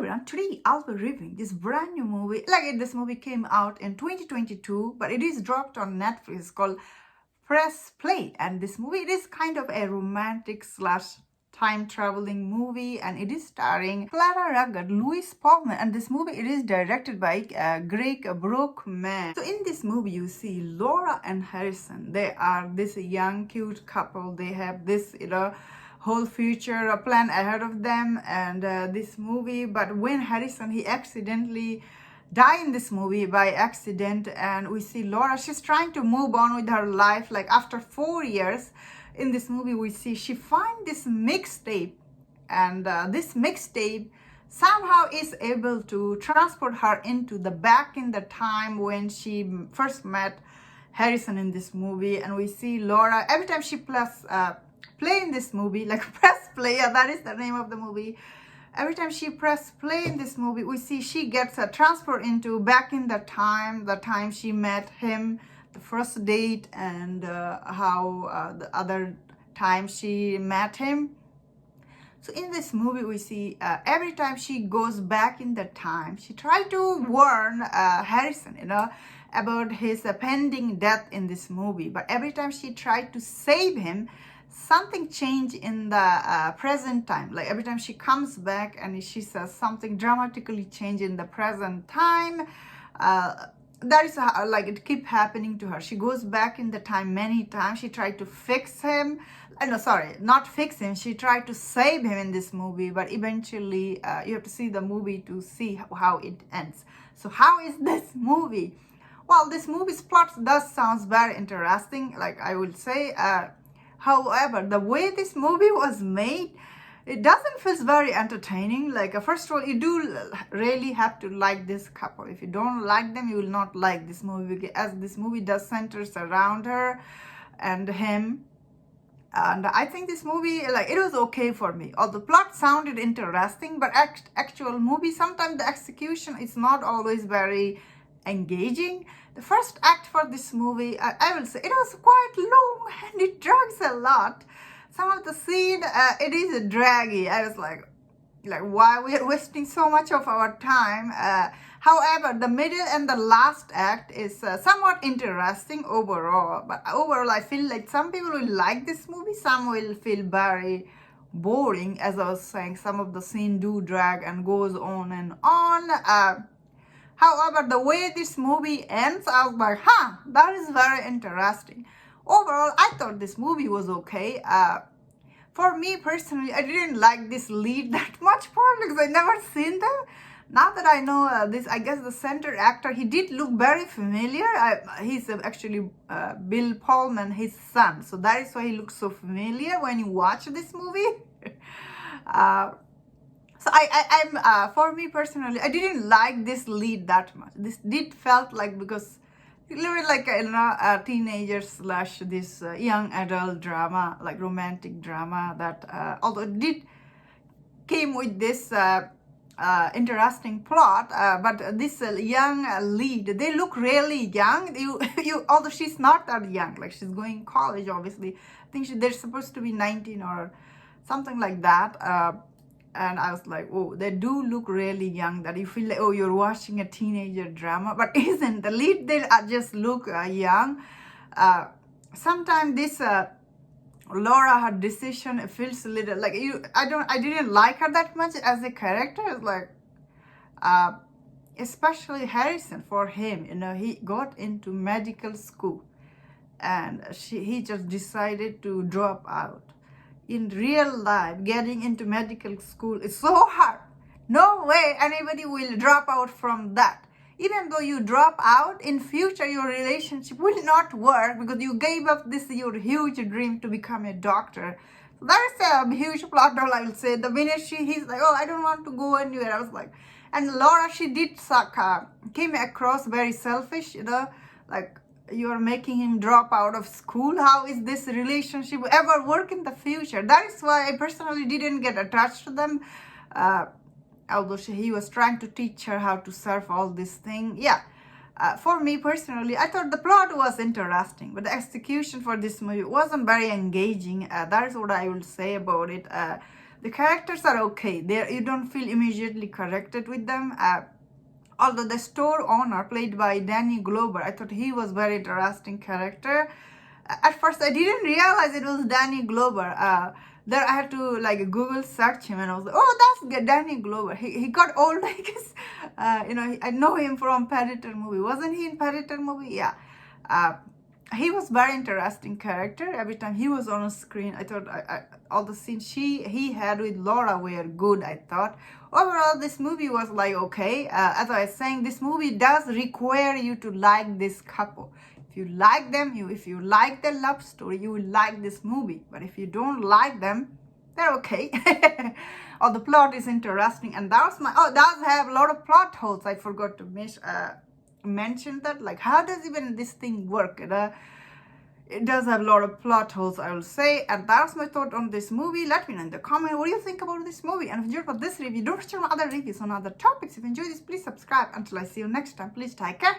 everyone, today I'll be reviewing this brand new movie. This movie came out in 2022, but it is dropped on Netflix. It's called Press Play, and this movie, it is kind of a romantic slash time traveling movie, and it is starring Clara Rugged, Louis Pullman, and this movie, it is directed by Greg Brockman. So in this movie you see Laura and Harrison. They are this young cute couple. They have this whole future plan ahead of them, and this movie, but when Harrison, he accidentally die in this movie by accident, and we see Laura, she's trying to move on with her life. Like after 4 years in this movie, we see she find this mixtape, and this mixtape somehow is able to transport her into the back in the time when she first met Harrison in this movie. And we see Laura every time she play in this movie, like press play, that is the name of the movie. Every time she press play in this movie, we see she gets a transfer into back in the time she met him, the first date, and how the other time she met him. So in this movie, we see every time she goes back in the time, she tried to warn Harrison, about his pending death in this movie. But every time she tried to save him, something changed in the present time. Like every time she comes back and she says something dramatically changed in the present time, that is how, like, it keep happening to her. She goes back in the time many times. She tried to fix him. No, sorry, not fix him. She tried to save him in this movie, but eventually you have to see the movie to see how it ends. So how is this movie? Well, this movie's plot does sounds very interesting, like I will say. However, the way this movie was made, it doesn't feel very entertaining. Like, first of all, you do really have to like this couple. If you don't like them, you will not like this movie, as this movie does centers around her and him. And I think this movie, like, it was okay for me. Although the plot sounded interesting, but actual movie, sometimes the execution is not always very engaging. The first act for this movie, I will say, it was quite long and it drags a lot. Some of the scene, it is draggy. I was like why we are wasting so much of our time. However, the middle and the last act is somewhat interesting overall. But overall, I feel like some people will like this movie, some will feel very boring. As I was saying, some of the scene do drag and goes on and on. However, the way this movie ends, I was like, that is very interesting. Overall, I thought this movie was okay. For me personally, I didn't like this lead that much, probably because I never seen them. Now that I know this, I guess the center actor, he did look very familiar. He's actually Bill Pullman, his son. So that is why he looks so familiar when you watch this movie. So for me personally, I didn't like this lead that much. This did felt like, because literally like a teenager slash this young adult drama, like romantic drama, that although it did came with this interesting plot, but this young lead, they look really young. Although she's not that young, like she's going college, obviously. I think they're supposed to be 19 or something like that. And I was like, oh, they do look really young, that you feel like, oh, you're watching a teenager drama, but isn't. The lead, they just look young. Sometimes this Laura, her decision feels a little like I didn't like her that much as a character. It's like, especially Harrison, for him, he got into medical school and he just decided to drop out. In real life, getting into medical school is so hard. No way anybody will drop out from that. Even though you drop out, in future your relationship will not work because you gave up your huge dream to become a doctor. So that is a huge plot hole, I will say. The minute he's like, oh, I don't want to go anywhere. I was like, and Laura, she did came across very selfish, like, you are making him drop out of school. How is this relationship ever work in the future? That is why I personally didn't get attached to them. Although he was trying to teach her how to surf, all this thing. Yeah, for me personally, I thought the plot was interesting, but the execution for this movie wasn't very engaging. That is what I will say about it. The characters are okay. You don't feel immediately connected with them. Although the store owner, played by Danny Glover, I thought he was very interesting character. At first, I didn't realize it was Danny Glover. There I had to like Google search him, and I was like, oh, that's Danny Glover. He got old like his, I know him from Predator movie. Wasn't he in Predator movie? Yeah. He was very interesting character. Every time he was on screen, I thought all the scenes he had with Laura were good, I thought. Overall, this movie was like okay. As I was saying, this movie does require you to like this couple. If you like them, if you like the love story, you will like this movie. But if you don't like them, they're okay. Or the plot is interesting, and does have a lot of plot holes. I forgot to mention that. Like, how does even this thing work? It does have a lot of plot holes, I will say. And that's my thought on this movie. Let me know in the comment what do you think about this movie. And if you enjoyed this review, don't forget my other reviews on other topics. If you enjoyed this, please subscribe. Until I see you next time, please take care.